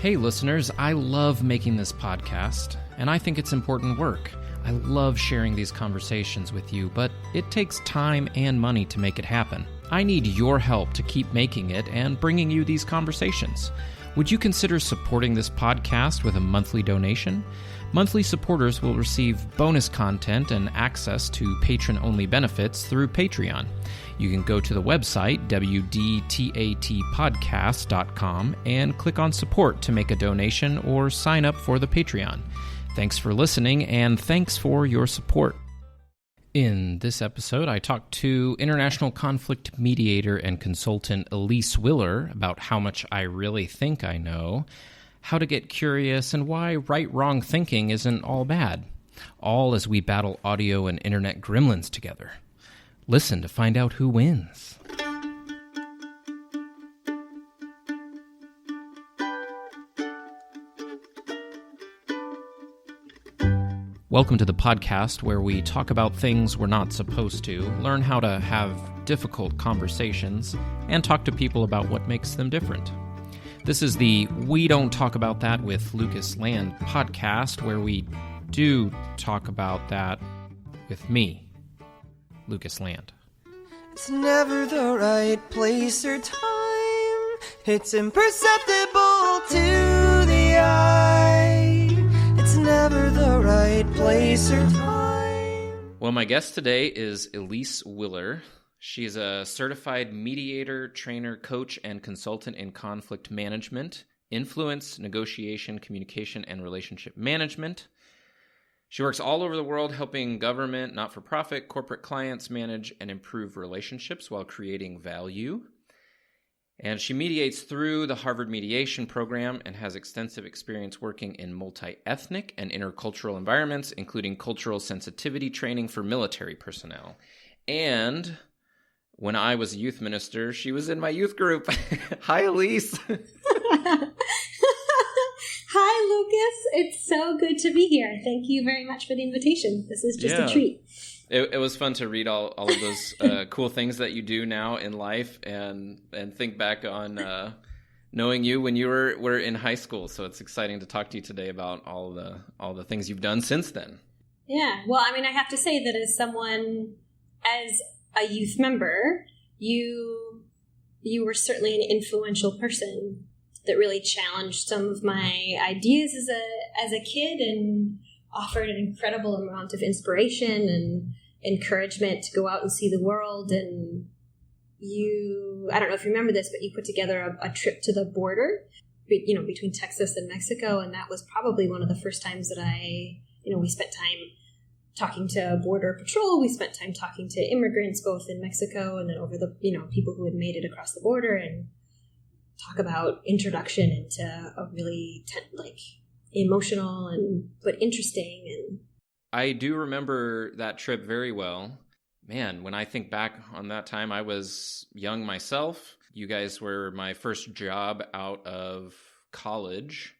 Hey listeners, I love making this podcast, and I think it's important work. I love sharing these conversations with you, but it takes time and money to make it happen. I need your help to keep making it and bringing you these conversations. Would you consider supporting this podcast with a monthly donation? Monthly supporters will receive bonus content and access to patron-only benefits through Patreon. You can go to the website, wdtatpodcast.com, and click on support to make a donation or sign up for the Patreon. Thanks for listening, and thanks for your support. In this episode, I talked to international conflict mediator and consultant Elise Willer about how much I really think I know, how to get curious, and why right-wrong thinking isn't all bad, all as we battle audio and internet gremlins together. Listen to find out who wins. Welcome to the podcast where we talk about things we're not supposed to, learn how to have difficult conversations, and talk to people about what makes them different. This is the We Don't Talk About That with Lucas Land podcast, where we do talk about that with me, Lucas Land. It's never the right place or time. It's imperceptible to the eye. It's never the right place or time. Well, my guest today is Elise Willer. She is a certified mediator, trainer, coach, and consultant in conflict management, influence, negotiation, communication, and relationship management. She works all over the world helping government, not-for-profit, corporate clients manage and improve relationships while creating value. And she mediates through the Harvard Mediation Program and has extensive experience working in multi-ethnic and intercultural environments, including cultural sensitivity training for military personnel. And when I was a youth minister, she was in my youth group. Hi, Elise. Hi, Lucas. It's so good to be here. Thank you very much for the invitation. This is just a treat. It was fun to read all of those cool things that you do now in life and think back on knowing you when you were in high school. So it's exciting to talk to you today about all the things you've done since then. Yeah. Well, I mean, I have to say that as a youth member, you were certainly an influential person that really challenged some of my ideas as a kid and offered an incredible amount of inspiration and encouragement to go out and see the world. And I don't know if you remember this, but you put together a trip to the border, between Texas and Mexico. And that was probably one of the first times that we spent time talking to Border Patrol. We spent time talking to immigrants, both in Mexico and then over the, people who had made it across the border, and talk about introduction into a really emotional but interesting. And I do remember that trip very well. Man, when I think back on that time, I was young myself. You guys were my first job out of college.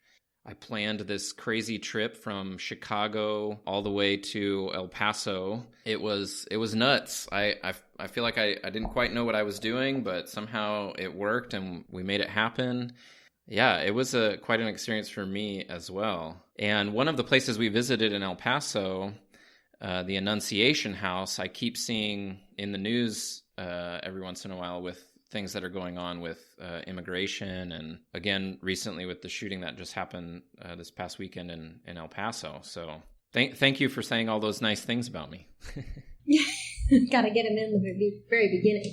I planned this crazy trip from Chicago all the way to El Paso. It was nuts. I feel like I didn't quite know what I was doing, but somehow it worked and we made it happen. Yeah, it was quite an experience for me as well. And one of the places we visited in El Paso, the Annunciation House, I keep seeing in the news every once in a while with things that are going on with immigration, and again recently with the shooting that just happened this past weekend in El Paso. So thank you for saying all those nice things about me. Got to get them in the very beginning.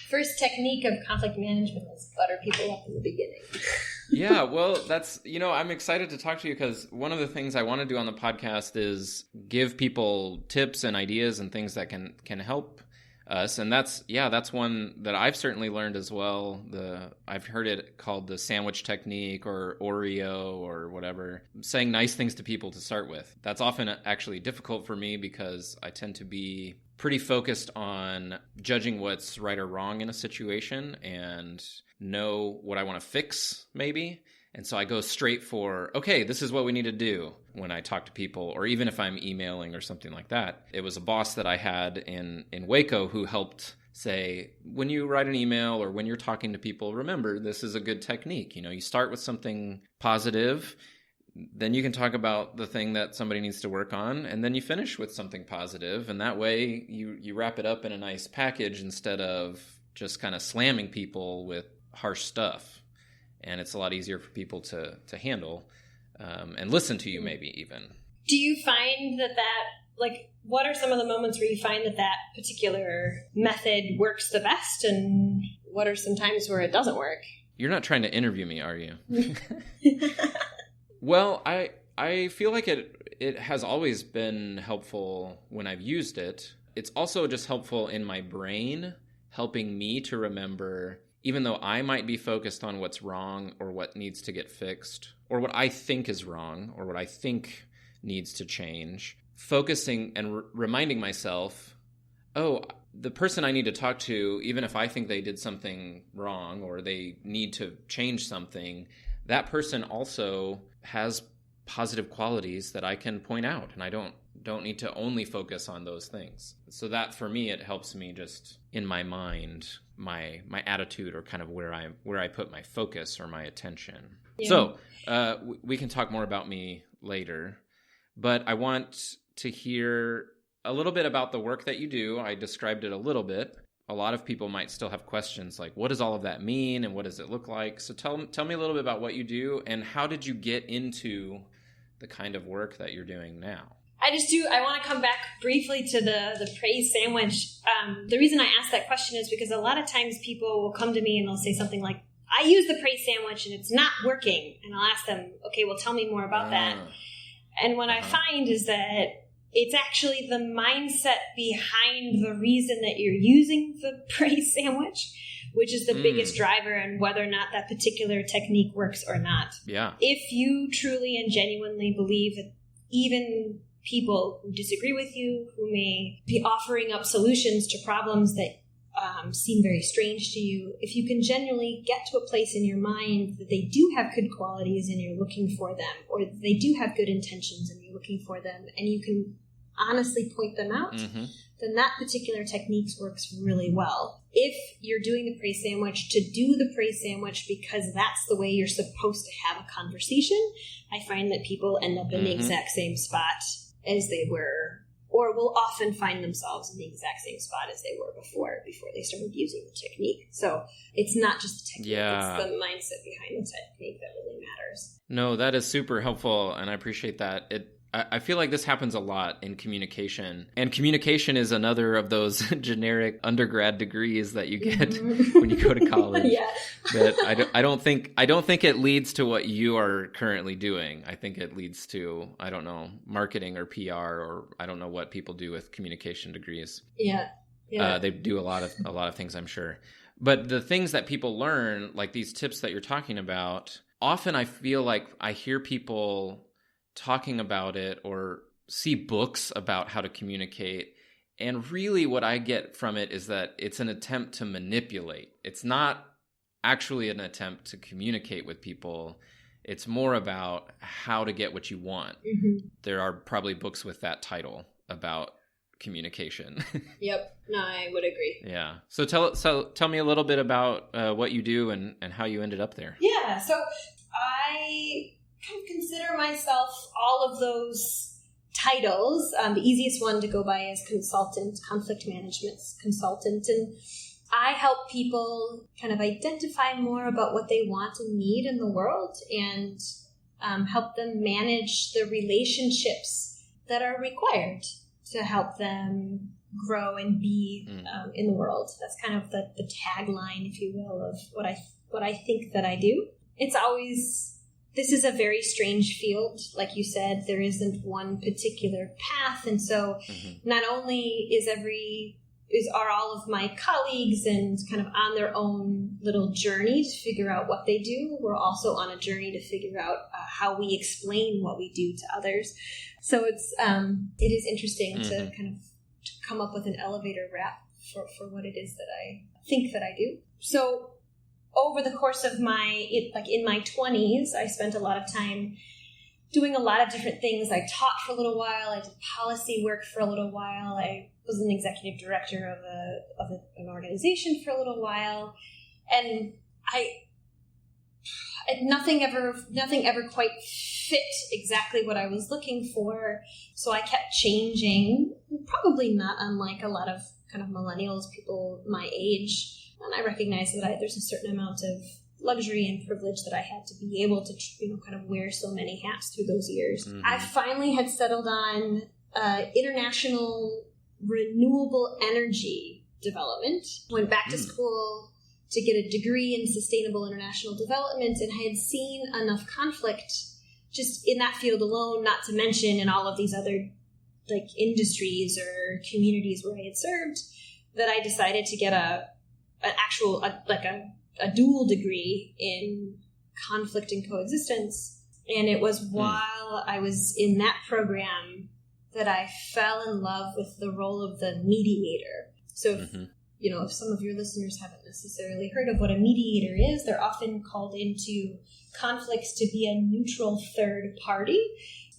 First technique of conflict management is butter people up in the beginning. Yeah, well, that's, I'm excited to talk to you because one of the things I want to do on the podcast is give people tips and ideas and things that can help us. And that's one that I've certainly learned as well. I've heard it called the sandwich technique or Oreo or whatever, saying nice things to people to start with. That's often actually difficult for me because I tend to be pretty focused on judging what's right or wrong in a situation and know what I want to fix maybe. And so I go straight for, okay, this is what we need to do when I talk to people, or even if I'm emailing or something like that. It was a boss that I had in Waco who helped say, when you write an email or when you're talking to people, remember, this is a good technique. You start with something positive, then you can talk about the thing that somebody needs to work on, and then you finish with something positive. And that way you wrap it up in a nice package instead of just kind of slamming people with harsh stuff. And it's a lot easier for people to handle and listen to you, maybe even. Do you find that what are some of the moments where you find that particular method works the best, and what are some times where it doesn't work? You're not trying to interview me, are you? Well, I feel like it has always been helpful when I've used it. It's also just helpful in my brain, helping me to remember, even though I might be focused on what's wrong or what needs to get fixed, or what I think is wrong, or what I think needs to change, focusing and reminding myself, oh, the person I need to talk to, even if I think they did something wrong or they need to change something, that person also has positive qualities that I can point out, and I don't need to only focus on those things. So that, for me, it helps me just in my mind, my attitude, or kind of where I put my focus or my attention. Yeah. So we can talk more about me later, but I want to hear a little bit about the work that you do. I described it a little bit. A lot of people might still have questions like, what does all of that mean and what does it look like? So tell me a little bit about what you do, and how did you get into the kind of work that you're doing now? I want to come back briefly to the praise sandwich. The reason I ask that question is because a lot of times people will come to me and they'll say something like, I use the praise sandwich and it's not working. And I'll ask them, okay, well, tell me more about that. And what I find is that it's actually the mindset behind the reason that you're using the praise sandwich, which is the biggest driver in whether or not that particular technique works or not. Yeah. If you truly and genuinely believe that even people who disagree with you, who may be offering up solutions to problems that seem very strange to you, if you can genuinely get to a place in your mind that they do have good qualities and you're looking for them, or they do have good intentions and you're looking for them, and you can honestly point them out, then that particular technique works really well. If you're doing the praise sandwich to do the praise sandwich because that's the way you're supposed to have a conversation, I find that people end up in the exact same spot as they were, or will often find themselves in the exact same spot as they were before they started using the technique. So it's not just the technique, it's the mindset behind the technique that really matters. No, that is super helpful, and I appreciate that. I feel like this happens a lot in communication, and communication is another of those generic undergrad degrees that you get when you go to college. Yeah. But I don't think it leads to what you are currently doing. I think it leads to, I don't know, marketing or PR, or I don't know what people do with communication degrees. Yeah. They do a lot of things, I'm sure. But the things that people learn, like these tips that you're talking about, often I feel like I hear people talking about it or see books about how to communicate. And really what I get from it is that it's an attempt to manipulate. It's not actually an attempt to communicate with people. It's more about how to get what you want. There are probably books with that title about communication. Yep. No, I would agree. Yeah. So tell me a little bit about what you do and how you ended up there. Yeah. So I kind of consider myself all of those titles. The easiest one to go by is consultant, conflict management consultant. And I help people kind of identify more about what they want and need in the world, and help them manage the relationships that are required to help them grow and be in the world. That's kind of the tagline, if you will, of what I think that I do. It's always... This is a very strange field. Like you said, there isn't one particular path. And so not only are all of my colleagues and kind of on their own little journey to figure out what they do, we're also on a journey to figure out how we explain what we do to others. So it is interesting to kind of to come up with an elevator rap for what it is that I think that I do. So over the course of in my 20s, I spent a lot of time doing a lot of different things. I taught for a little while. I did policy work for a little while. I was an executive director of an organization for a little while. And nothing ever quite fit exactly what I was looking for. So I kept changing, probably not unlike a lot of kind of millennials, people my age. And I recognize that there's a certain amount of luxury and privilege that I had to be able to, kind of wear so many hats through those years. Mm-hmm. I finally had settled on international renewable energy development. Went back to school to get a degree in sustainable international development, and I had seen enough conflict just in that field alone, not to mention in all of these other like industries or communities where I had served, that I decided to get a dual degree in conflict and coexistence. And it was while I was in that program that I fell in love with the role of the mediator. So if some of your listeners haven't necessarily heard of what a mediator is, they're often called into conflicts to be a neutral third party.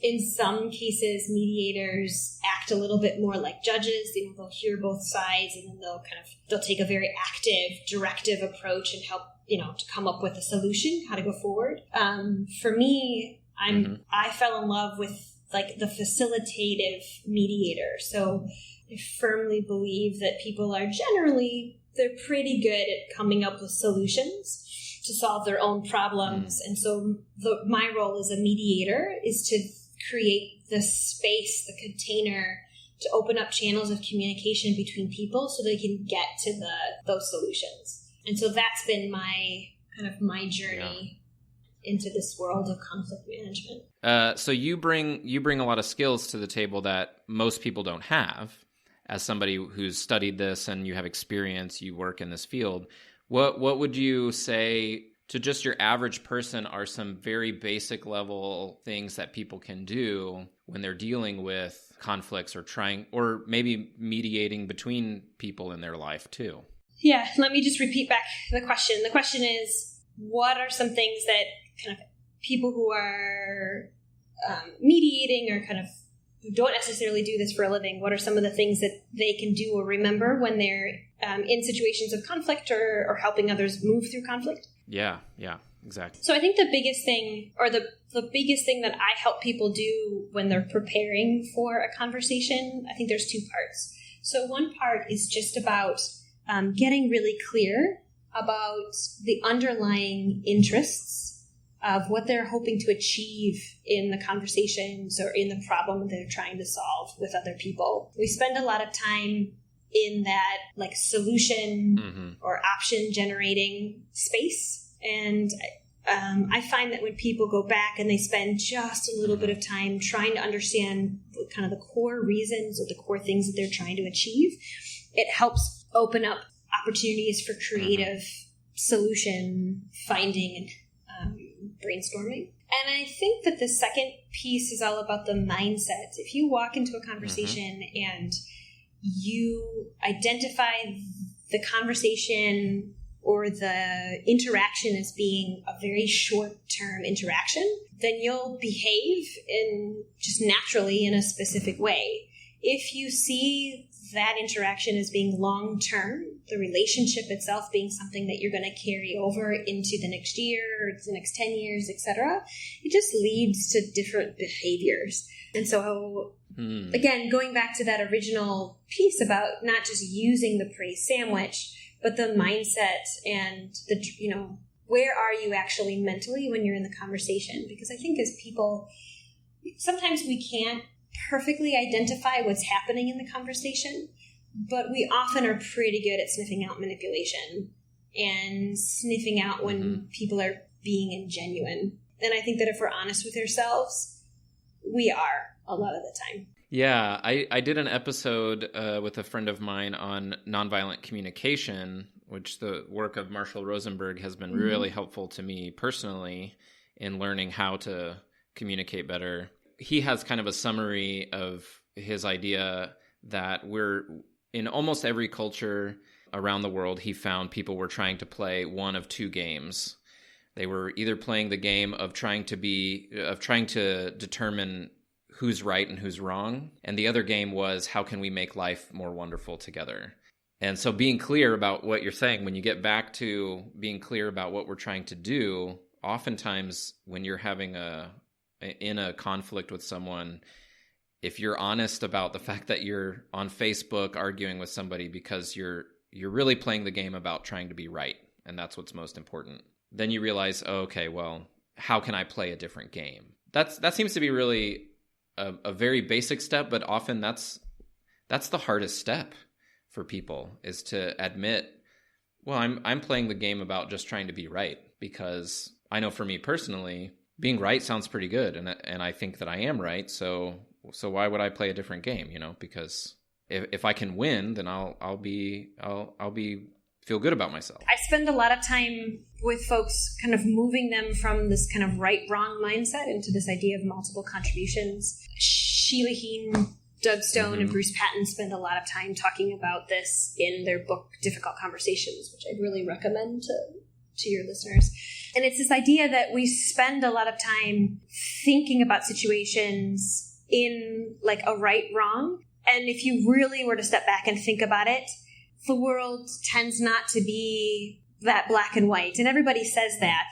In some cases, mediators act a little bit more like judges. They'll hear both sides, and then they'll take a very active, directive approach and help, to come up with a solution, how to go forward. For me, I fell in love with like the facilitative mediator. So I firmly believe that people are they're pretty good at coming up with solutions to solve their own problems. And so my role as a mediator is to create the space, the container, to open up channels of communication between people so they can get to those solutions. And so that's been my journey into this world of conflict management. So you bring a lot of skills to the table that most people don't have. As somebody who's studied this and you have experience, you work in this field, what would you say to just your average person are some very basic level things that people can do when they're dealing with conflicts or maybe mediating between people in their life too? Yeah, let me just repeat back the question. The question is, what are some things that kind of people who are mediating or kind of who don't necessarily do this for a living, what are some of the things that they can do or remember when they're in situations of conflict or helping others move through conflict? Yeah, exactly. So I think the biggest thing, or the biggest thing that I help people do when they're preparing for a conversation, I think there's two parts. So one part is just about getting really clear about the underlying interests of what they're hoping to achieve in the conversations or in the problem they're trying to solve with other people. We spend a lot of time in that like solution or option generating space. And I find that when people go back and they spend just a little bit of time trying to understand kind of the core reasons or the core things that they're trying to achieve, it helps open up opportunities for creative solution finding and brainstorming. And I think that the second piece is all about the mindset. If you walk into a conversation and you identify the conversation or the interaction as being a very short-term interaction, then you'll behave just naturally in a specific way. If you see that interaction as being long-term, the relationship itself being something that you're going to carry over into the next year or the next 10 years, etc., it just leads to different behaviors. And so, again, going back to that original piece about not just using the praise sandwich, but the mindset and where are you actually mentally when you're in the conversation? Because I think as people, sometimes we can't perfectly identify what's happening in the conversation, but we often are pretty good at sniffing out manipulation and sniffing out when people are being ingenuine. And I think that if we're honest with ourselves, we are a lot of the time. Yeah, I did an episode with a friend of mine on nonviolent communication, which the work of Marshall Rosenberg has been really helpful to me personally in learning how to communicate better. He has kind of a summary of his idea that we're in almost every culture around the world. He found people were trying to play one of two games. They were either playing the game of trying to determine who's right and who's wrong. And the other game was, how can we make life more wonderful together? And so being clear about what you're saying, when you get back to being clear about what we're trying to do, oftentimes when you're in a conflict with someone, if you're honest about the fact that you're on Facebook arguing with somebody because you're really playing the game about trying to be right, and that's what's most important, then you realize, oh, okay, well, how can I play a different game? That seems to be really a very basic step, but often that's the hardest step for people, is to admit, well, I'm playing the game about just trying to be right, because I know for me personally, being right sounds pretty good, and I think that I am right, so why would I play a different game? Because if I can win, then I'll be feel good about myself. I spend a lot of time with folks kind of moving them from this kind of right-wrong mindset into this idea of multiple contributions. Sheila Heen, Doug Stone, and Bruce Patton spend a lot of time talking about this in their book, Difficult Conversations, which I'd really recommend to your listeners. And it's this idea that we spend a lot of time thinking about situations in like a right-wrong. And if you really were to step back and think about it, the world tends not to be that black and white. And everybody says that.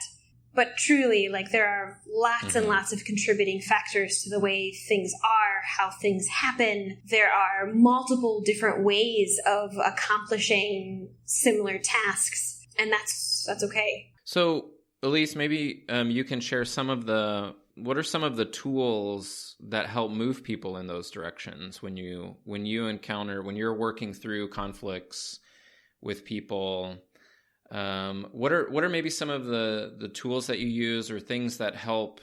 But truly, like, there are lots and lots of contributing factors to the way things are, how things happen. There are multiple different ways of accomplishing similar tasks. And that's okay. So, Elise, maybe you can share what are some of the tools that help move people in those directions when you're working through conflicts with people? What are maybe some of the tools that you use, or things that help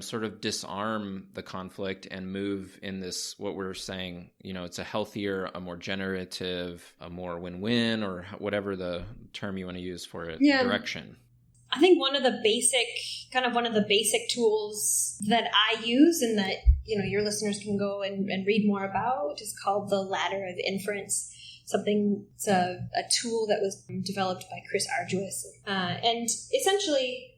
sort of disarm the conflict and move in this, what we're saying, it's a healthier, a more generative, a more win-win, or whatever the term you want to use for it, direction? I think one of the basic tools that I use, and that, your listeners can go and read more about, is called the ladder of inference. It's a tool that was developed by Chris Argyris. And essentially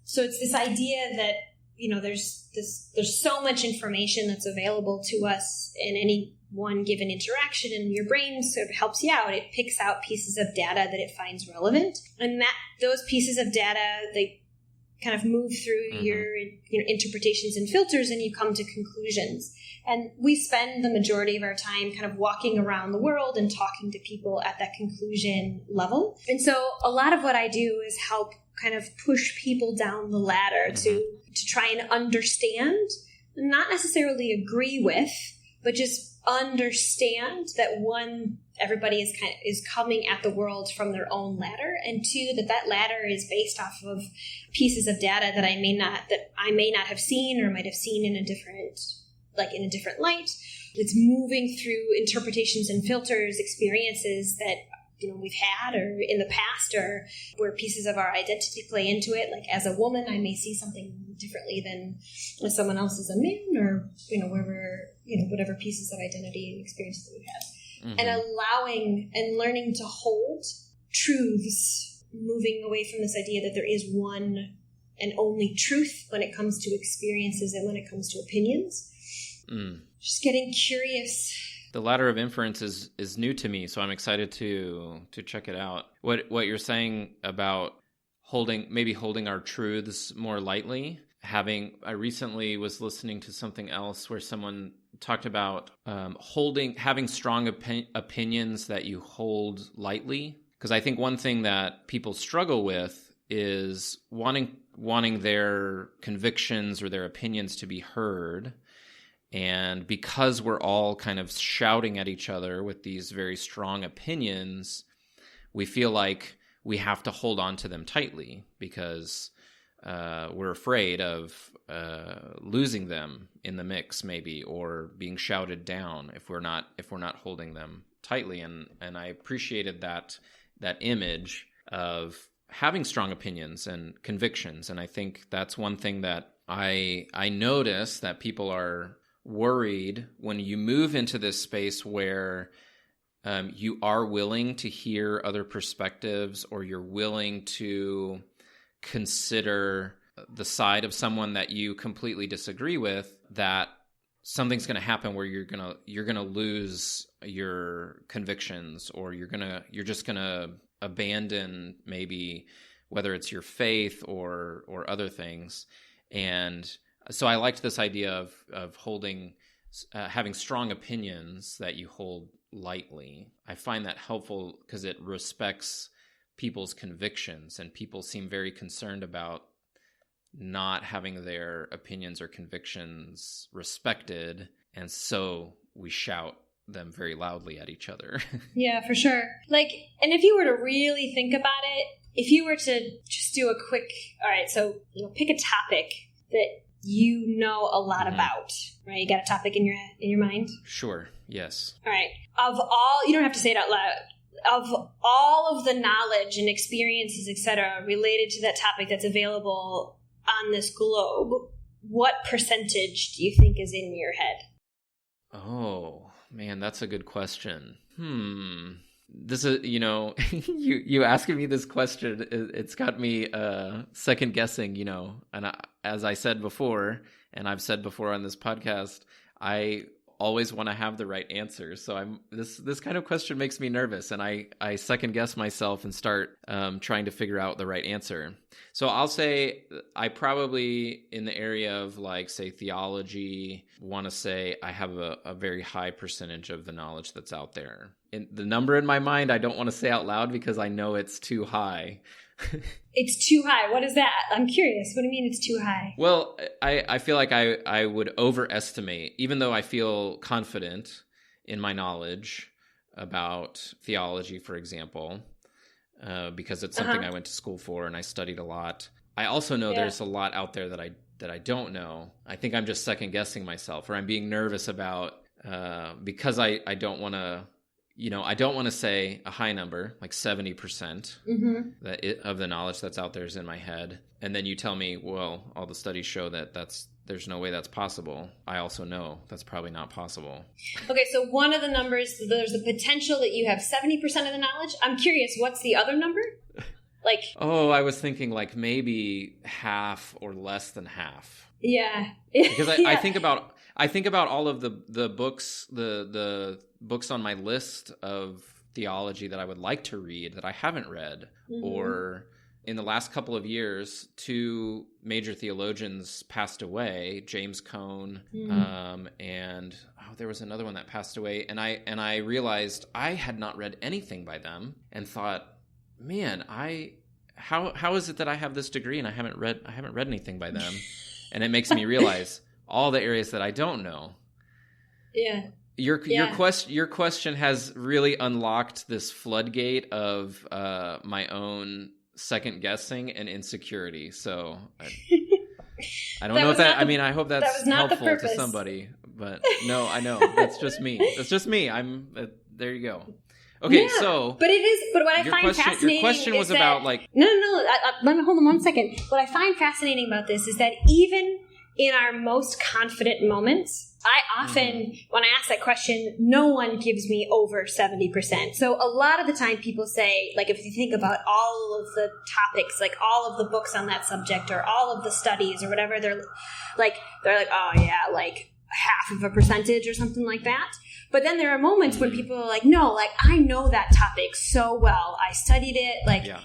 so it's this idea that, there's so much information that's available to us in any one given interaction, and your brain sort of helps you out. It picks out pieces of data that it finds relevant, and those pieces of data, they kind of move through your interpretations and filters, and you come to conclusions. And we spend the majority of our time kind of walking around the world and talking to people at that conclusion level. And so a lot of what I do is help kind of push people down the ladder to try and understand, not necessarily agree with, but just understand that, one, everybody is coming at the world from their own ladder, and two, that ladder is based off of pieces of data that I may not have seen, or might have seen in a different light. It's moving through interpretations and filters, experiences that we've had or in the past, or where pieces of our identity play into it. Like, as a woman, I may see something differently than as someone else as a man, or whatever pieces of identity and experiences that we've had. And allowing and learning to hold truths, moving away from this idea that there is one and only truth when it comes to experiences and when it comes to opinions. Just getting curious. The ladder of inference is new to me, so I'm excited to check it out. What you're saying about holding our truths more lightly. I recently was listening to something else where someone talked about having strong opinions that you hold lightly. Because I think one thing that people struggle with is wanting their convictions or their opinions to be heard. And because we're all kind of shouting at each other with these very strong opinions, we feel like we have to hold on to them tightly because we're afraid of losing them in the mix, maybe, or being shouted down if we're not holding them tightly. And I appreciated that image of having strong opinions and convictions. And I think that's one thing that I notice that people are worried when you move into this space where you are willing to hear other perspectives, or you're willing to consider the side of someone that you completely disagree with, that something's going to happen where you're going to lose your convictions, or you're just going to abandon maybe whether it's your faith or other things. And so I liked this idea of holding, having strong opinions that you hold lightly. I find that helpful because it respects people's convictions, and people seem very concerned about not having their opinions or convictions respected, and so we shout them very loudly at each other. Yeah, for sure. Like, and if you were to really think about it, if you were to just do a quick, all right, so, pick a topic that you know a lot about, right? You got a topic in your mind? Sure. Yes. All right. Of all, you don't have to say it out loud. Of all of the knowledge and experiences, etc., related to that topic that's available on this globe, what percentage do you think is in your head? Oh, man, that's a good question. This is, you asking me this question, it's got me second guessing, and as I said before, and I've said before on this podcast, I always want to have the right answer. So this kind of question makes me nervous, and I second guess myself and start trying to figure out the right answer. So I'll say I probably, in the area of say theology, want to say I have a very high percentage of the knowledge that's out there. And the number in my mind I don't want to say out loud because I know it's too high. It's too high. What is that? I'm curious. What do you mean it's too high? Well, I feel like I would overestimate, even though I feel confident in my knowledge about theology, for example, because it's something I went to school for and I studied a lot. I also know there's a lot out there that I don't know. I think I'm just second guessing myself, or I'm being nervous about because I don't want to. I don't want to say a high number, like 70% of the knowledge that's out there is in my head. And then you tell me, well, all the studies show that there's no way that's possible. I also know that's probably not possible. Okay, so one of the numbers, there's the potential that you have 70% of the knowledge. I'm curious, what's the other number? I was thinking maybe half or less than half. Yeah. Because I think about all of the books, the books on my list of theology that I would like to read that I haven't read, or in the last couple of years, 2 major theologians passed away, James Cone, and there was another one that passed away, and I realized I had not read anything by them, and thought, man, how is it that I have this degree and I haven't read anything by them? And it makes me realize all the areas that I don't know. Yeah. Your question has really unlocked this floodgate of my own second guessing and insecurity. So I don't know if that. I hope that's helpful to somebody. But no, I know that's just me. That's just me. There you go. Okay, yeah, so but it is. But what I find fascinating. Your question was about No. Let me hold on 1 second. What I find fascinating about this is that even in our most confident moments, I often, when I ask that question, no one gives me over 70%. So a lot of the time people say, if you think about all of the topics, all of the books on that subject or all of the studies or whatever, they're like, oh yeah, half of a percentage or something like that. But then there are moments when people are like, no, I know that topic so well. I studied it.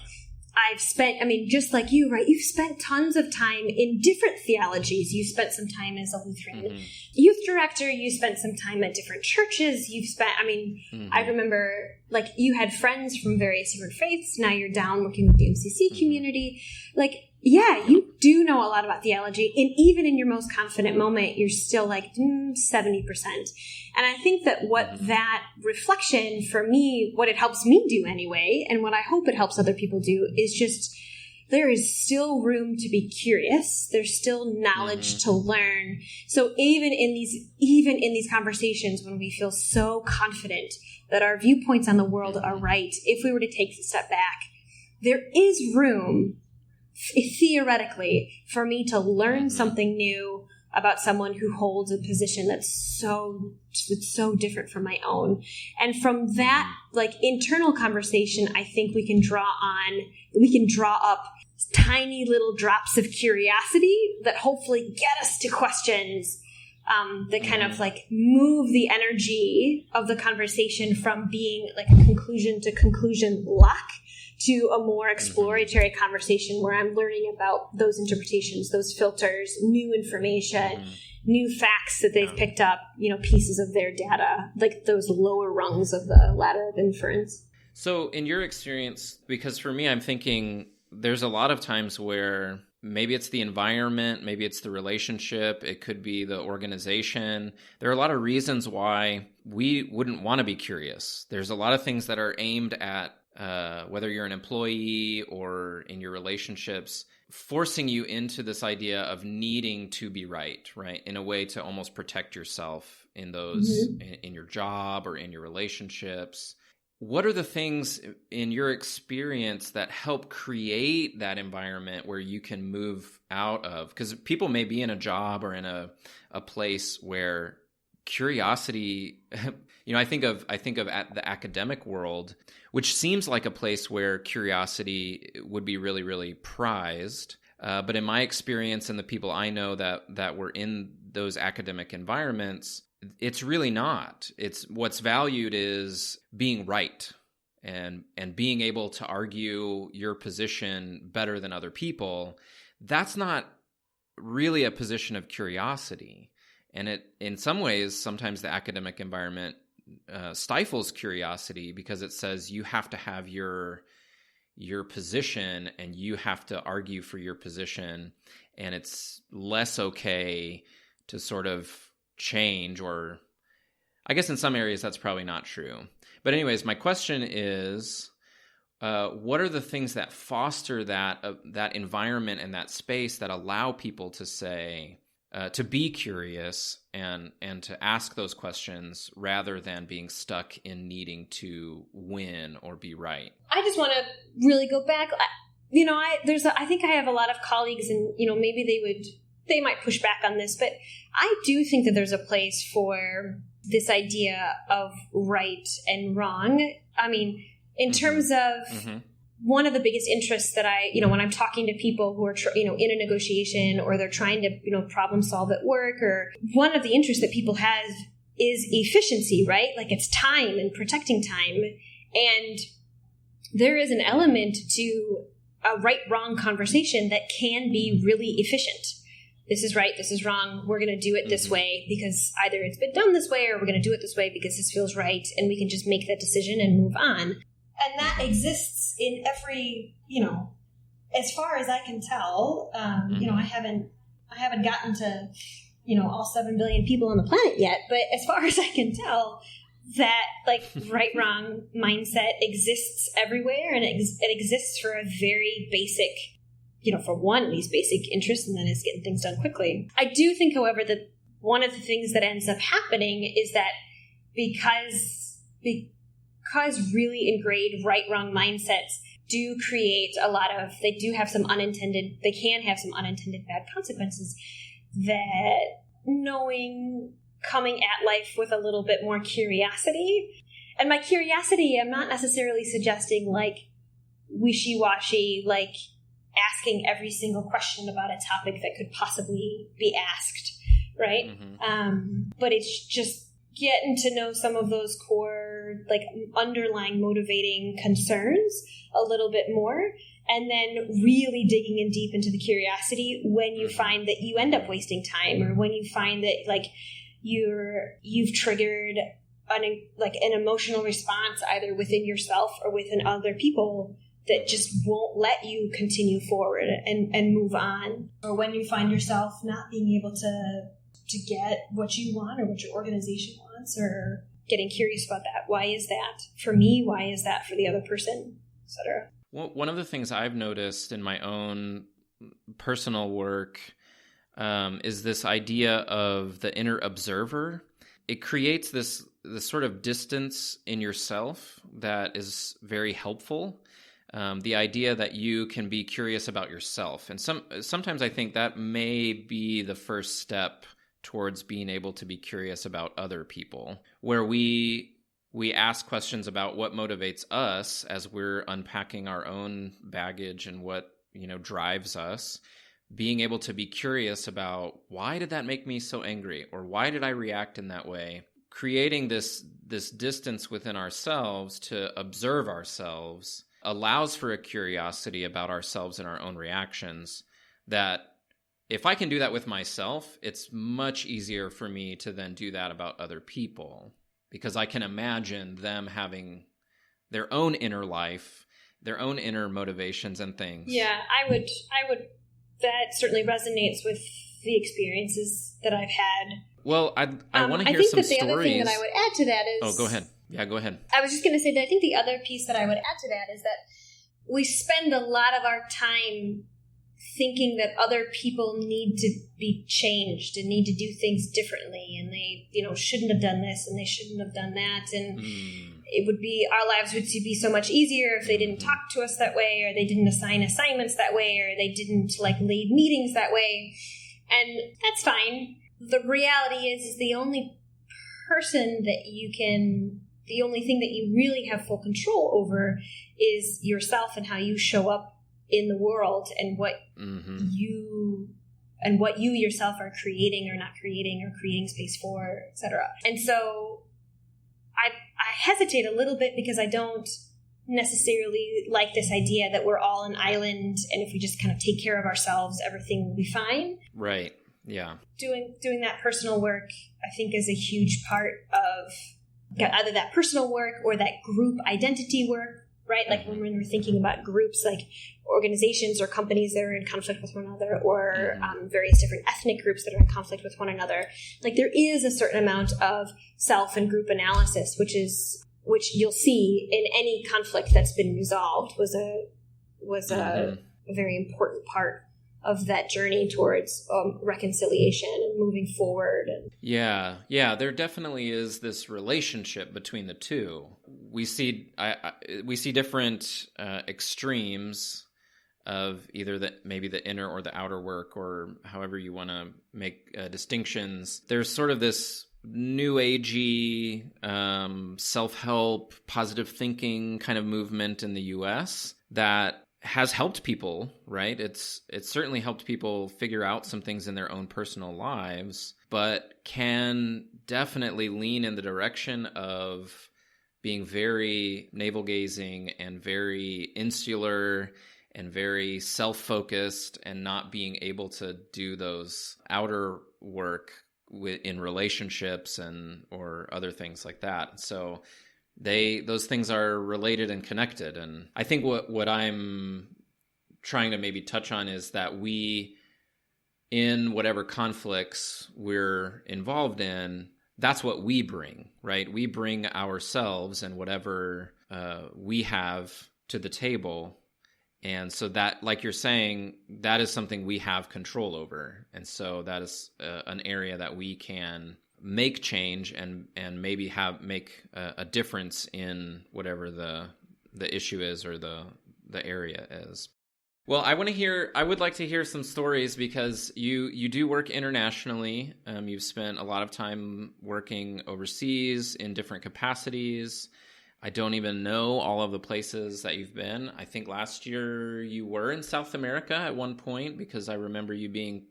I've spent, just like you, right? You've spent tons of time in different theologies. You spent some time as a Lutheran youth director. You spent some time at different churches. You've spent, I remember, you had friends from various different faiths. Now you're down working with the MCC community. You do know a lot about theology. And even in your most confident moment, you're still 70%. And I think that what that reflection for me, what it helps me do anyway, and what I hope it helps other people do, is just there is still room to be curious. There's still knowledge to learn. So even in these conversations, when we feel so confident that our viewpoints on the world are right, if we were to take a step back, there is room, theoretically, for me to learn something new about someone who holds a position that's so different from my own. And from that internal conversation, I think we can draw up tiny little drops of curiosity that hopefully get us to questions that kind of like move the energy of the conversation from being like a conclusion to conclusion lock to a more exploratory conversation where I'm learning about those interpretations, those filters, new information, new facts that they've picked up, pieces of their data, like those lower rungs of the ladder of inference. So in your experience, because for me, I'm thinking there's a lot of times where maybe it's the environment, maybe it's the relationship, it could be the organization. There are a lot of reasons why we wouldn't want to be curious. There's a lot of things that are aimed at whether you're an employee or in your relationships, forcing you into this idea of needing to be right, in a way to almost protect yourself in those, in your job or in your relationships. What are the things in your experience that help create that environment where you can move out of? Because people may be in a job or in a place where curiosity, I think of at the academic world, which seems like a place where curiosity would be really, really prized. But in my experience and the people I know that were in those academic environments, it's really not. It's what's valued is being right and being able to argue your position better than other people. That's not really a position of curiosity. And it, in some ways, sometimes the academic environment stifles curiosity because it says you have to have your position and you have to argue for your position, and it's less okay to sort of change, or I guess in some areas that's probably not true. But anyways, my question is, what are the things that foster that environment and that space that allow people to say, to be curious and to ask those questions rather than being stuck in needing to win or be right? I just want to really go back. I think I have a lot of colleagues, and maybe they might push back on this, but I do think that there's a place for this idea of right and wrong. I mean, in terms of one of the biggest interests that I, when I'm talking to people who are, in a negotiation or they're trying to, problem solve at work, or one of the interests that people have is efficiency, right? Like it's time and protecting time. And there is an element to a right-wrong conversation that can be really efficient. This is right, this is wrong, we're going to do it this way because either it's been done this way or we're going to do it this way because this feels right, and we can just make that decision and move on. And that exists in every, as far as I can tell, I haven't gotten to, all 7 billion people on the planet yet, but as far as I can tell, that like right-wrong mindset exists everywhere, and it exists for a very basic, for one, these basic interests, and then it's getting things done quickly. I do think, however, that one of the things that ends up happening is that because really ingrained right-wrong mindsets do create they can have some unintended bad consequences, that coming at life with a little bit more curiosity. And by curiosity, I'm not necessarily suggesting like wishy-washy, like asking every single question about a topic that could possibly be asked, right? But it's just getting to know some of those core, like underlying motivating concerns a little bit more, and then really digging in deep into the curiosity when you find that you end up wasting time, or when you find that like you've triggered an emotional response either within yourself or within other people that just won't let you continue forward and move on. Or when you find yourself not being able to get what you want or what your organization wants, or getting curious about that. Why is that for me? Why is that for the other person, etc.? Well, one of the things I've noticed in my own personal work is this idea of the inner observer. It creates this sort of distance in yourself that is very helpful. The idea that you can be curious about yourself. And sometimes I think that may be the first step towards being able to be curious about other people, where we ask questions about what motivates us as we're unpacking our own baggage and what drives us, being able to be curious about, why did that make me so angry? Or why did I react in that way? Creating this distance within ourselves to observe ourselves allows for a curiosity about ourselves and our own reactions, that if I can do that with myself, it's much easier for me to then do that about other people, because I can imagine them having their own inner life, their own inner motivations and things. Yeah, I would. That certainly resonates with the experiences that I've had. Well, I want to hear some stories. I think that the other thing that I would add to that is... Oh, go ahead. Yeah, go ahead. I was just going to say that I think the other piece that I would add to that is that we spend a lot of our time thinking that other people need to be changed and need to do things differently, and they, shouldn't have done this and they shouldn't have done that, and it would be, our lives would be so much easier if they didn't talk to us that way, or they didn't assign assignments that way, or they didn't lead meetings that way, and that's fine. The reality is the only person that the only thing that you really have full control over is yourself and how you show up in the world, and what you yourself are creating or not creating, or creating space for, etc. And so I hesitate a little bit, because I don't necessarily like this idea that we're all an island, and if we just kind of take care of ourselves, everything will be fine. Right. Yeah. Doing that personal work, I think, is a huge part of either that personal work or that group identity work. Right? Like when we're thinking about groups, like organizations or companies that are in conflict with one another, or various different ethnic groups that are in conflict with one another. Like there is a certain amount of self and group analysis, which you'll see in any conflict that's been resolved was a very important part of that journey towards reconciliation and moving forward. Yeah, there definitely is this relationship between the two. We see different extremes of either maybe the inner or the outer work, or however you want to make distinctions. There's sort of this new agey self-help, positive thinking kind of movement in the U.S. that has helped people, right? It's certainly helped people figure out some things in their own personal lives, but can definitely lean in the direction of being very navel-gazing and very insular and very self-focused, and not being able to do those outer work in relationships or other things like that. So those things are related and connected. And I think what I'm trying to maybe touch on is that we, in whatever conflicts we're involved in, that's what we bring, right? We bring ourselves and whatever we have to the table. And so that, like you're saying, that is something we have control over. And so that is an area that we can make change and maybe make a difference in whatever the issue is, or the area is. Well, I would like to hear some stories, because you do work internationally. You've spent a lot of time working overseas in different capacities. I don't even know all of the places that you've been. I think last year you were in South America at one point, because I remember you being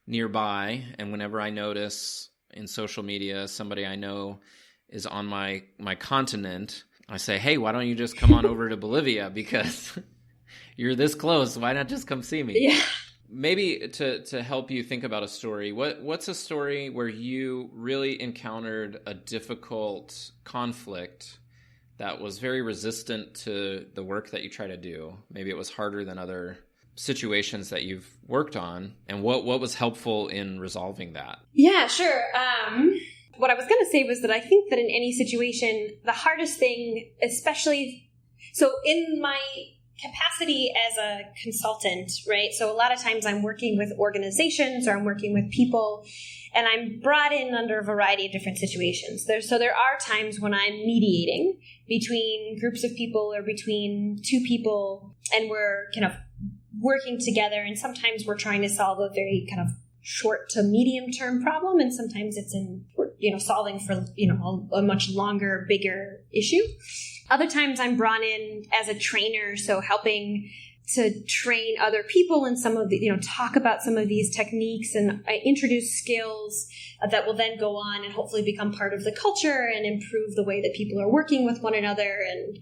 nearby. And whenever I notice in social media somebody I know is on my continent, I say, hey, why don't you just come on over to Bolivia, because you're this close. Why not just come see me? Yeah. Maybe to help you think about a story, what's a story where you really encountered a difficult conflict that was very resistant to the work that you try to do? Maybe it was harder than other situations that you've worked on, and what was helpful in resolving that? Yeah, sure. What I was going to say was that I think that in any situation, the hardest thing, especially, so in my capacity as a consultant, right? So a lot of times I'm working with organizations, or I'm working with people, and I'm brought in under a variety of different situations. So there are times when I'm mediating between groups of people, or between two people, and we're kind of working together. And sometimes we're trying to solve a very kind of short to medium term problem, and sometimes it's solving for a much longer, bigger issue. Other times I'm brought in as a trainer, so helping train other people in some of the, talk about some of these techniques, and I introduce skills that will then go on and hopefully become part of the culture and improve the way that people are working with one another, and,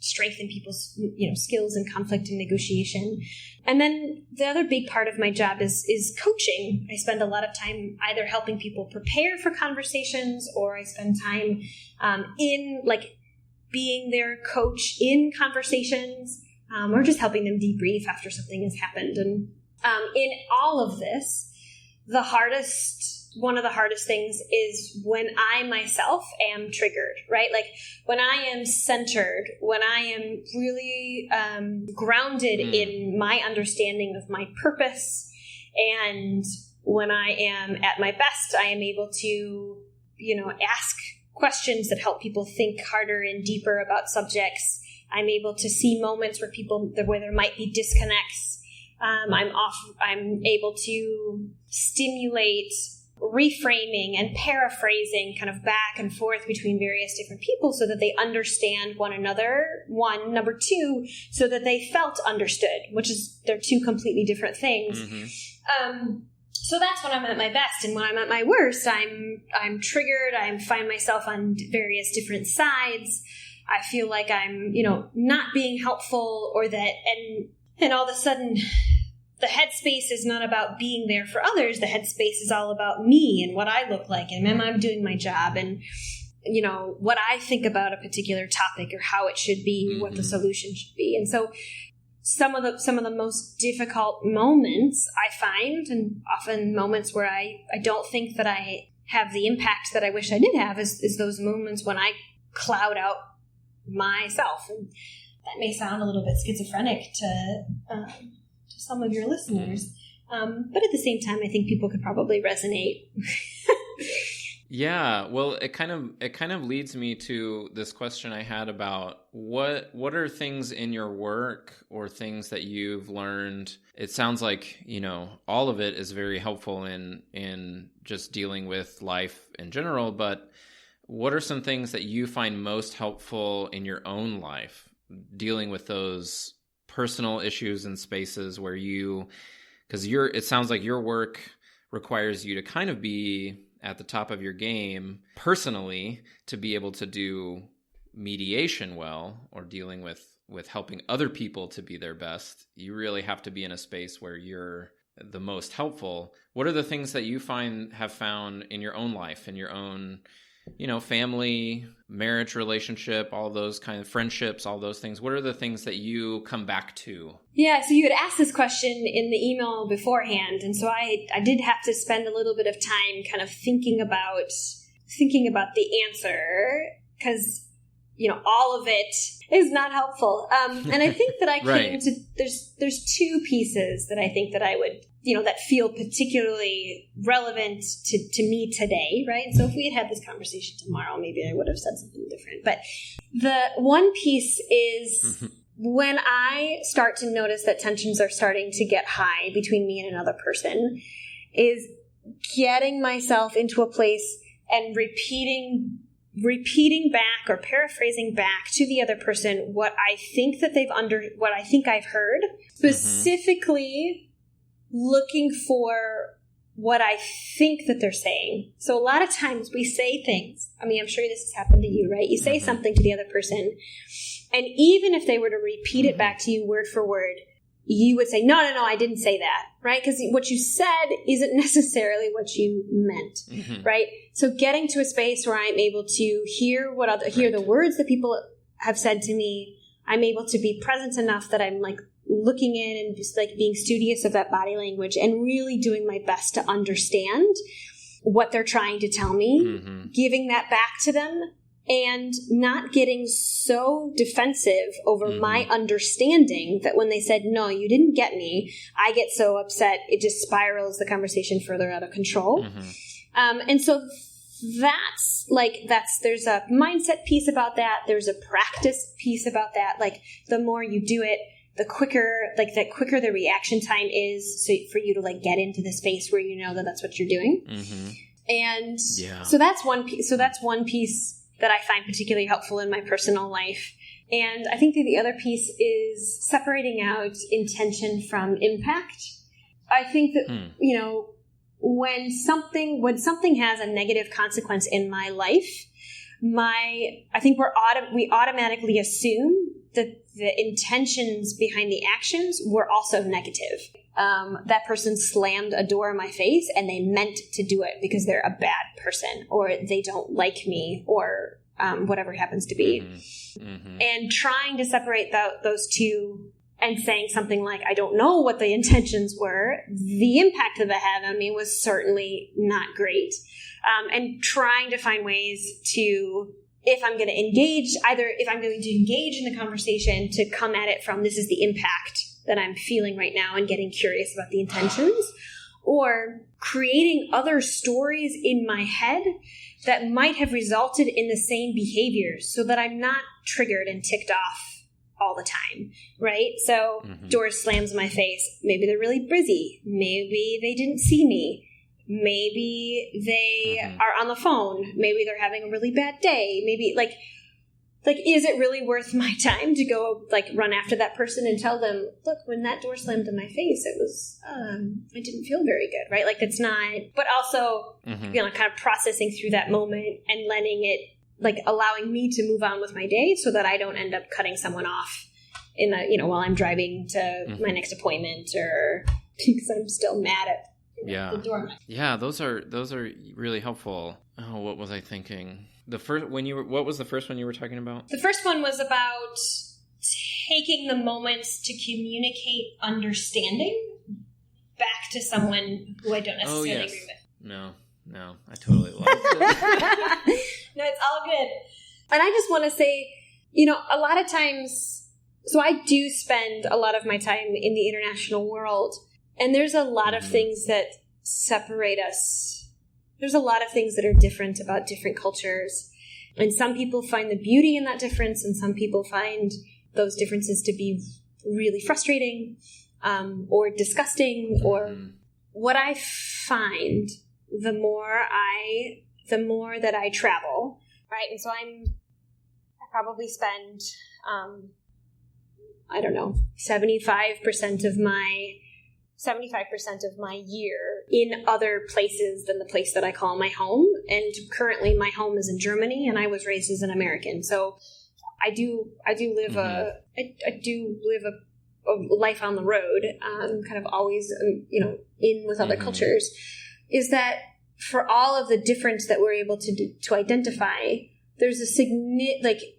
strengthen people's, skills in conflict and negotiation. And then the other big part of my job is coaching. I spend a lot of time either helping people prepare for conversations, or I spend time in being their coach in conversations, or just helping them debrief after something has happened. And in all of this, one of the hardest things is when I myself am triggered, right? Like when I am centered, when I am really grounded in my understanding of my purpose, and when I am at my best, I am able to, ask questions that help people think harder and deeper about subjects. I'm able to see moments where there might be disconnects. I'm able to stimulate reframing and paraphrasing kind of back and forth between various different people so that they understand one another. One, number two, so that they felt understood, they're two completely different things. Mm-hmm. So that's when I'm at my best. And when I'm at my worst, I'm triggered. I find myself on various different sides. I feel like I'm, not being helpful, or that, and all of a sudden the headspace is not about being there for others. The headspace is all about me and what I look like, and am I doing my job, and, what I think about a particular topic, or how it should be, what the solution should be. And so some of the most difficult moments I find, and often moments where I don't think that I have the impact that I wish I did have, is those moments when I cloud out myself. And that may sound a little bit schizophrenic to some of your listeners, but at the same time, I think people could probably resonate. Yeah, well, it kind of leads me to this question I had about what are things in your work or things that you've learned. It sounds like, all of it is very helpful in just dealing with life in general, but what are some things that you find most helpful in your own life, dealing with those personal issues and spaces where because it sounds like your work requires you to kind of be at the top of your game personally to be able to do mediation well, or dealing with helping other people to be their best. You really have to be in a space where you're the most helpful. What are the things that you have found in your own life, in your own, family, marriage, relationship, all those kind of friendships, all those things? What are the things that you come back to? Yeah, so you had asked this question in the email beforehand, and so I did have to spend a little bit of time kind of thinking about the answer, because all of it is not helpful. And I think that I came to there's two pieces that I think that I would that feel particularly relevant to me today, right? So if we had this conversation tomorrow, maybe I would have said something different. But the one piece is when I start to notice that tensions are starting to get high between me and another person, is getting myself into a place and repeating back or paraphrasing back to the other person what I think that what I think I've heard, specifically looking for what I think that they're saying. So a lot of times we say things. I mean, I'm sure this has happened to you, right? You say something to the other person, and even if they were to repeat it back to you word for word, you would say, no, I didn't say that, right? Because what you said isn't necessarily what you meant, right? So getting to a space where I'm able to hear hear the words that people have said to me, I'm able to be present enough that I'm looking in and just being studious of that body language and really doing my best to understand what they're trying to tell me, giving that back to them, and not getting so defensive over my understanding that when they said, no, you didn't get me, I get so upset, it just spirals the conversation further out of control. And so there's a mindset piece about that. There's a practice piece about that. The more you do it, the quicker the reaction time is, so for you to get into the space where you know that that's what you're doing. And so that's one piece. So that's one piece that I find particularly helpful in my personal life. And I think that the other piece is separating out intention from impact. I think that, when something has a negative consequence in my life, I think we automatically assume that the intentions behind the actions were also negative. That person slammed a door in my face and they meant to do it because they're a bad person or they don't like me or whatever it happens to be. Mm-hmm. And trying to separate those two and saying something like, I don't know what the intentions were. The impact that that had on me was certainly not great. And trying to find ways to, if I'm going to engage in the conversation, to come at it from, this is the impact that I'm feeling right now and getting curious about the intentions, or creating other stories in my head that might have resulted in the same behaviors so that I'm not triggered and ticked off all the time, right? So door slams in my face. Maybe they're really busy. Maybe they didn't see me. Maybe they are on the phone. Maybe they're having a really bad day. Maybe like, is it really worth my time to go run after that person and tell them, look, when that door slammed in my face, it was, I didn't feel very good, right? It's not, but also, kind of processing through that moment and letting it, allowing me to move on with my day so that I don't end up cutting someone off in the, while I'm driving to my next appointment or because I'm still mad at the doorman. Yeah, those are really helpful. Oh, what was I thinking? What was the first one you were talking about? The first one was about taking the moments to communicate understanding back to someone who I don't necessarily agree with. No, I totally liked it. No, it's all good. And I just want to say, a lot of times, so I do spend a lot of my time in the international world, and there's a lot of things that separate us. There's a lot of things that are different about different cultures. And some people find the beauty in that difference, and some people find those differences to be really frustrating or disgusting. Or what I find the more that I travel, right? And so I probably spend, 75% of my year in other places than the place that I call my home. And currently my home is in Germany, and I was raised as an American. So I do live a life on the road, kind of always, in with other cultures, is that for all of the difference that we're able to identify, there's a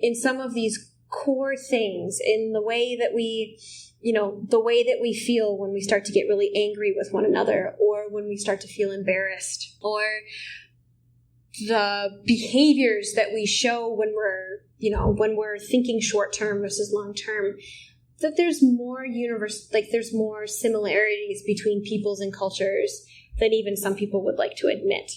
in some of these core things in the way that we, the way that we feel when we start to get really angry with one another, or when we start to feel embarrassed, or the behaviors that we show when we're thinking short term versus long term, that there's more there's more similarities between peoples and cultures than even some people would like to admit.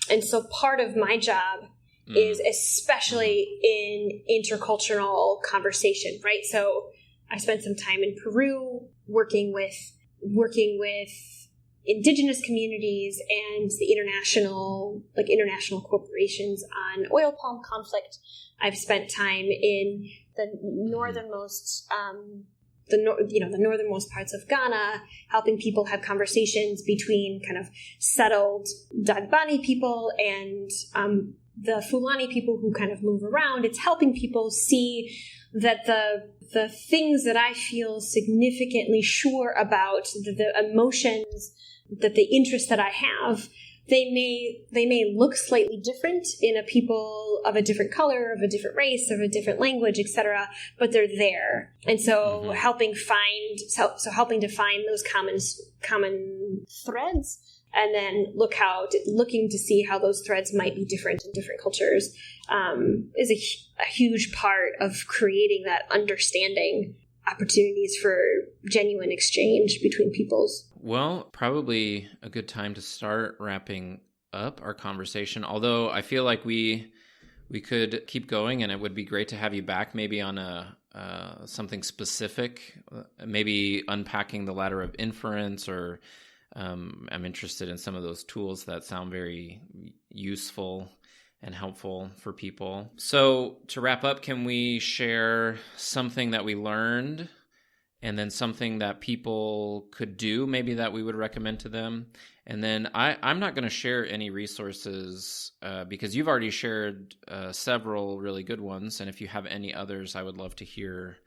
And so part of my job is especially in intercultural conversation, right? So I spent some time in Peru working with indigenous communities and the international corporations on oil palm conflict. I've spent time in the northernmost the northernmost parts of Ghana, helping people have conversations between kind of settled Dagbani people and the Fulani people who kind of move around. It's helping people see that the things that I feel significantly sure about, the emotions, that the interests that I have, they may look slightly different in a people of a different color, of a different race, of a different language, etc., but they're there. And so helping to find those common threads, and then looking to see how those threads might be different in different cultures, is a huge part of creating that understanding, opportunities for genuine exchange between peoples. Well, probably a good time to start wrapping up our conversation, although I feel like we could keep going, and it would be great to have you back maybe on something specific, maybe unpacking the ladder of inference, or I'm interested in some of those tools that sound very useful and helpful for people. So to wrap up, can we share something that we learned and then something that people could do, maybe that we would recommend to them? And then I'm not going to share any resources because you've already shared several really good ones. And if you have any others, I would love to hear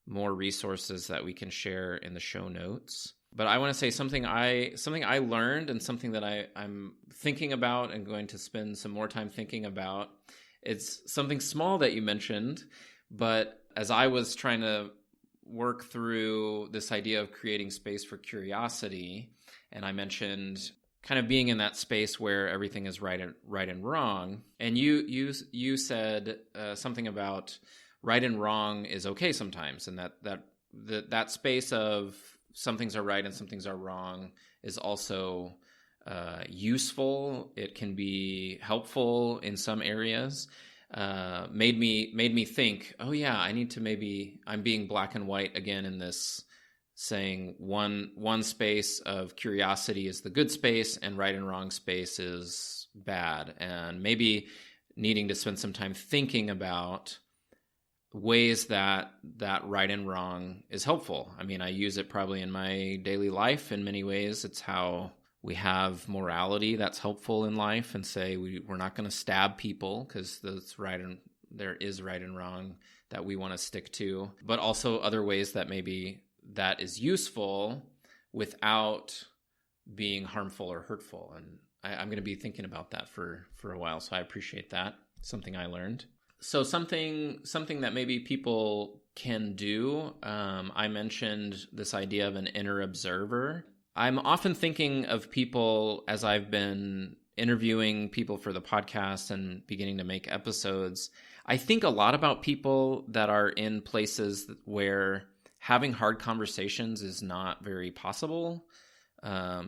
more resources that we can share in the show notes. But I want to say something I learned and something that I'm thinking about and going to spend some more time thinking about. It's something small that you mentioned, but as I was trying to work through this idea of creating space for curiosity, and I mentioned kind of being in that space where everything is right and wrong, and you said something about right and wrong is okay sometimes, and that space of some things are right and some things are wrong is also useful. It can be helpful in some areas. Made me think, oh yeah, I need to I'm being black and white again in this, saying one space of curiosity is the good space and right and wrong space is bad, and maybe needing to spend some time thinking about ways that right and wrong is helpful. I mean, I use it probably in my daily life in many ways. It's how we have morality that's helpful in life, and say we're not going to stab people because that's right, and there is right and wrong that we want to stick to, but also other ways that maybe that is useful without being harmful or hurtful. And I'm going to be thinking about that for a while. So I appreciate that. Something I learned. So something that maybe people can do. I mentioned this idea of an inner observer. I'm often thinking of people as I've been interviewing people for the podcast and beginning to make episodes. I think a lot about people that are in places where having hard conversations is not very possible,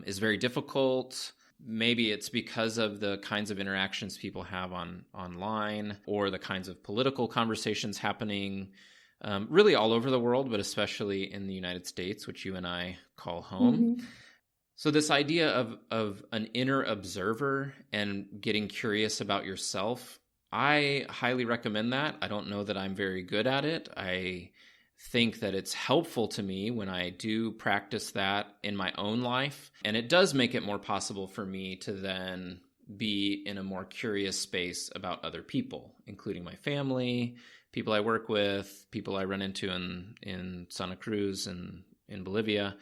is very difficult. Maybe it's because of the kinds of interactions people have online, or the kinds of political conversations happening really all over the world, but especially in the United States, which you and I call home. Mm-hmm. So this idea of an inner observer and getting curious about yourself, I highly recommend that. I don't know that I'm very good at it. I think that it's helpful to me when I do practice that in my own life. And it does make it more possible for me to then be in a more curious space about other people, including my family, people I work with, people I run into in Santa Cruz and in Bolivia.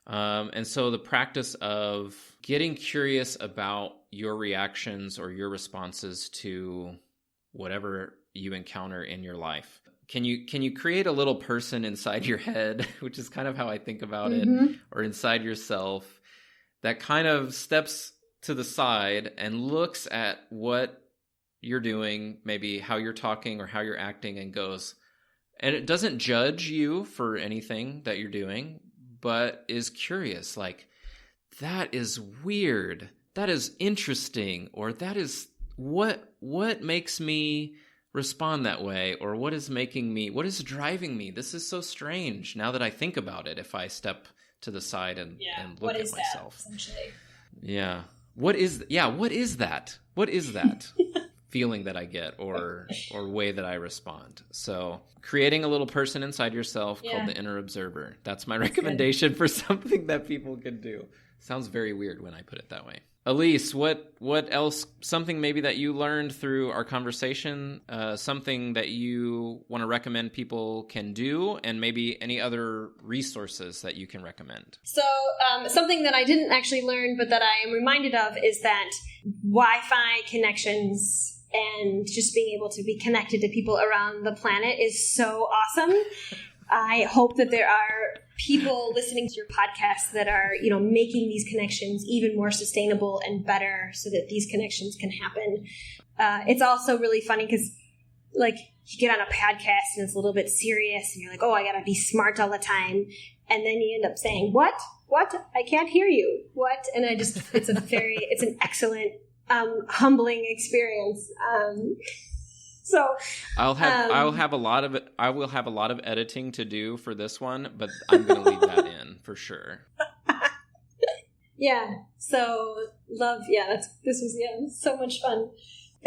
And so the practice of getting curious about your reactions or your responses to whatever you encounter in your life. Can you create a little person inside your head, which is kind of how I think about mm-hmm. it, or inside yourself, that kind of steps to the side and looks at what you're doing, maybe how you're talking or how you're acting, and goes, and it doesn't judge you for anything that you're doing, but is curious, like, that is weird, that is interesting, or that is what makes me respond that way, or what is driving me? This is so strange now that I think about it, if I step to the side and look at myself. That, essentially? Yeah. What is that? What is that feeling that I get or way that I respond? So creating a little person inside yourself called the inner observer. That's my recommendation for something that people can do. Sounds very weird when I put it that way. Elise, what else, something maybe that you learned through our conversation, something that you want to recommend people can do, and maybe any other resources that you can recommend? So something that I didn't actually learn, but that I am reminded of, is that Wi-Fi connections and just being able to be connected to people around the planet is so awesome. I hope that there are people listening to your podcast that are, making these connections even more sustainable and better, so that these connections can happen. It's also really funny because, like, you get on a podcast and it's a little bit serious, and you're like, oh, I gotta be smart all the time, and then you end up saying, what? I can't hear you. What? And it's an excellent, humbling experience. So I will have a lot of editing to do for this one, but I'm going to leave that in for sure. Yeah. So love. Yeah. This was so much fun.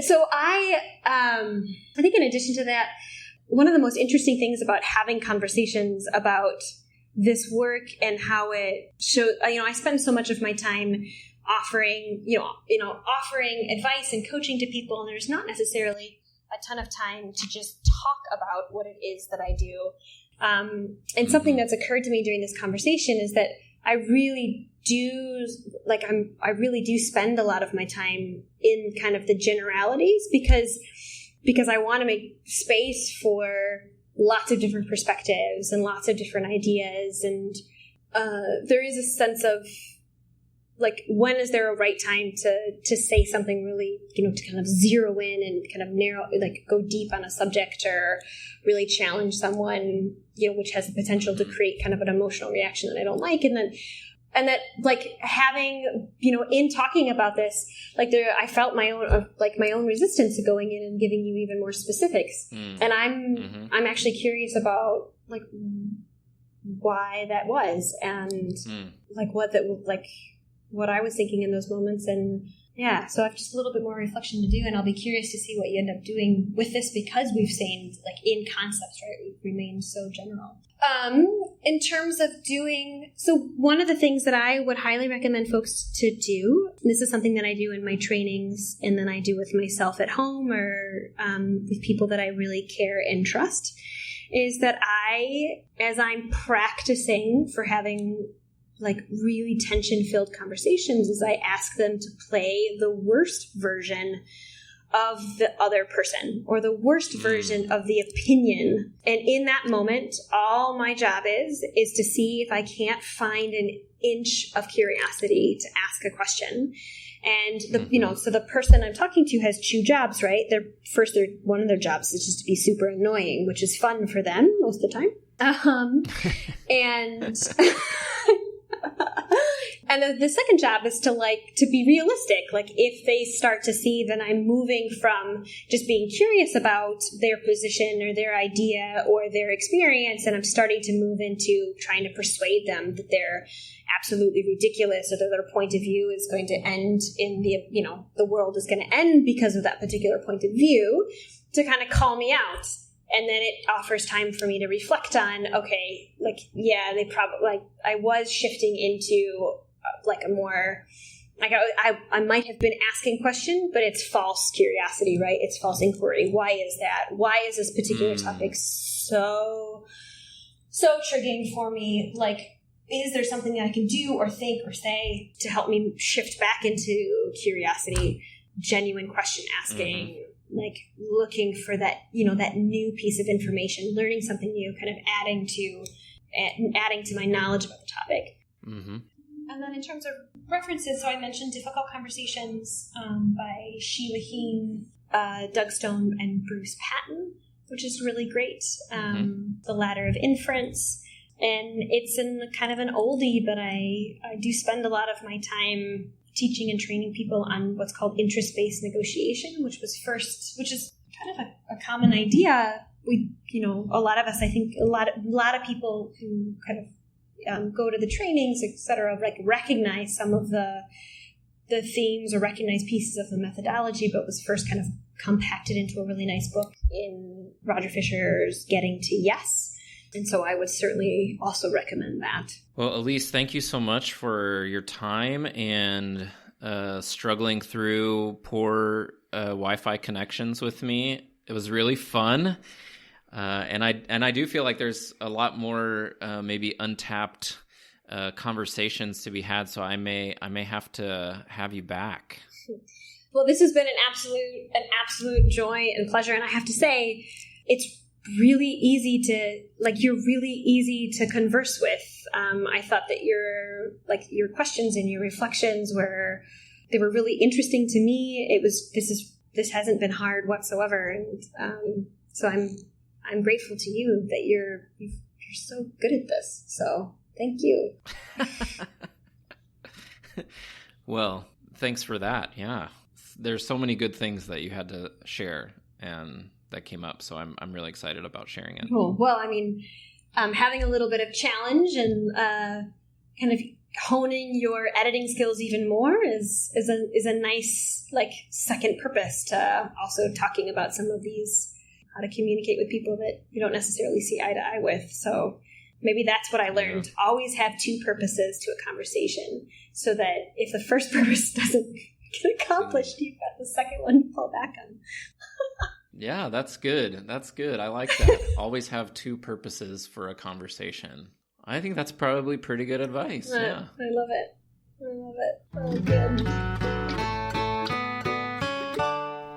So I think in addition to that, one of the most interesting things about having conversations about this work and how it shows, I spend so much of my time offering advice and coaching to people, and there's not necessarily a ton of time to just talk about what it is that I do. And something that's occurred to me during this conversation is that I really do spend a lot of my time in kind of the generalities because I want to make space for lots of different perspectives and lots of different ideas. And there is a sense of like, when is there a right time to say something really, to kind of zero in and kind of narrow, like go deep on a subject or really challenge someone, which has the potential to create kind of an emotional reaction that I don't like. And that like having, in talking about this, like I felt my own resistance to going in and giving you even more specifics. And I'm actually curious about like why that was and like what I was thinking in those moments. And yeah, so I have just a little bit more reflection to do, and I'll be curious to see what you end up doing with this, because we've stayed like in concepts, right? We've remained so general. In terms of so one of the things that I would highly recommend folks to do, this is something that I do in my trainings and then I do with myself at home or with people that I really care and trust, is that as I'm practicing for having like really tension-filled conversations, is I ask them to play the worst version of the other person or the worst version of the opinion. And in that moment, all my job is to see if I can't find an inch of curiosity to ask a question. And so the person I'm talking to has two jobs, right? One of their jobs is just to be super annoying, which is fun for them most of the time. And the second job is to be realistic. Like if they start to see that I'm moving from just being curious about their position or their idea or their experience, and I'm starting to move into trying to persuade them that they're absolutely ridiculous or that their point of view is going to end in the world is going to end because of that particular point of view, to kind of call me out. And then it offers time for me to reflect on, okay, like, yeah, they probably, like, I was shifting into like a more, like I might have been asking question, but it's false curiosity, right? It's false inquiry. Why is that? Why is this particular topic so triggering for me? Like, is there something that I can do or think or say to help me shift back into curiosity, genuine question asking, like looking for that, that new piece of information, learning something new, kind of adding to my knowledge about the topic. And then in terms of references, so I mentioned Difficult Conversations by Sheila Heen, Doug Stone, and Bruce Patton, which is really great. The Ladder of Inference. And it's in kind of an oldie, but I do spend a lot of my time teaching and training people on what's called interest-based negotiation, which is kind of a common idea. A lot of us, I think, a lot of people who kind of go to the trainings, etc., like recognize some of the themes or recognize pieces of the methodology, but was first kind of compacted into a really nice book in Roger Fisher's Getting to Yes. And so I would certainly also recommend that. Well, Elise, thank you so much for your time and struggling through poor Wi-Fi connections with me. It was really fun. And I do feel like there's a lot more maybe untapped conversations to be had. So I may have to have you back. Well, this has been an absolute joy and pleasure. And I have to say, it's really easy you're really easy to converse with. I thought that your questions and your reflections were really interesting to me. This hasn't been hard whatsoever. And so I'm grateful to you that you're so good at this. So thank you. Well, thanks for that. Yeah. There's so many good things that you had to share and that came up. So I'm really excited about sharing it. Cool. Well, I mean, having a little bit of challenge and kind honing your editing skills even more is a nice like second purpose to also talking about some of these, how to communicate with people that you don't necessarily see eye to eye with. So maybe that's what I learned. Always have two purposes to a conversation, so that if the first purpose doesn't get accomplished, you've got the second one to fall back on. Yeah, that's good. That's good. I like that. Always have two purposes for a conversation. I think that's probably pretty good advice. Yeah. I love it. Oh, good.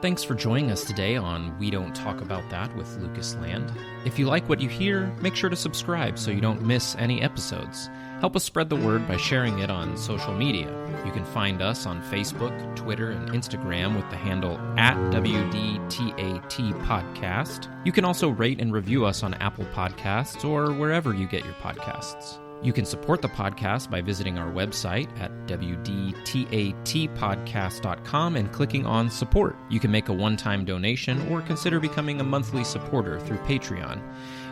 Thanks for joining us today on We Don't Talk About That with Lucas Land. If you like what you hear, make sure to subscribe so you don't miss any episodes. Help us spread the word by sharing it on social media. You can find us on Facebook, Twitter, and Instagram with the handle @WDTAT Podcast. You can also rate and review us on Apple Podcasts or wherever you get your podcasts. You can support the podcast by visiting our website at wdtatpodcast.com and clicking on support. You can make a one-time donation or consider becoming a monthly supporter through Patreon.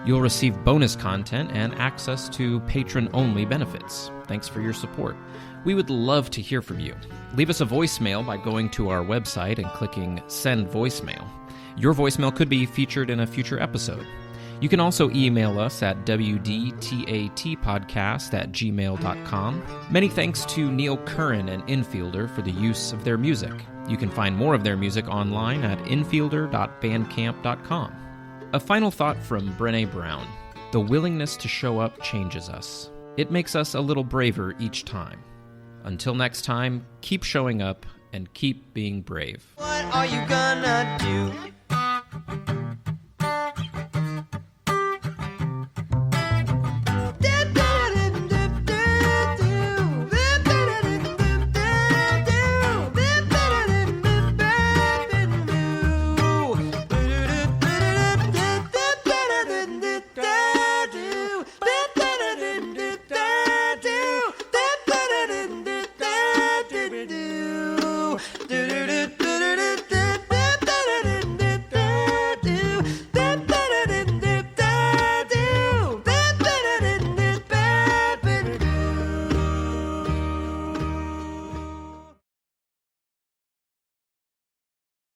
You'll receive bonus content and access to patron-only benefits. Thanks for your support. We would love to hear from you. Leave us a voicemail by going to our website and clicking Send Voicemail. Your voicemail could be featured in a future episode. You can also email us at wdtatpodcast@gmail.com. Many thanks to Neil Curran and Infielder for the use of their music. You can find more of their music online at infielder.bandcamp.com. A final thought from Brené Brown. The willingness to show up changes us. It makes us a little braver each time. Until next time, keep showing up and keep being brave. What are you gonna do?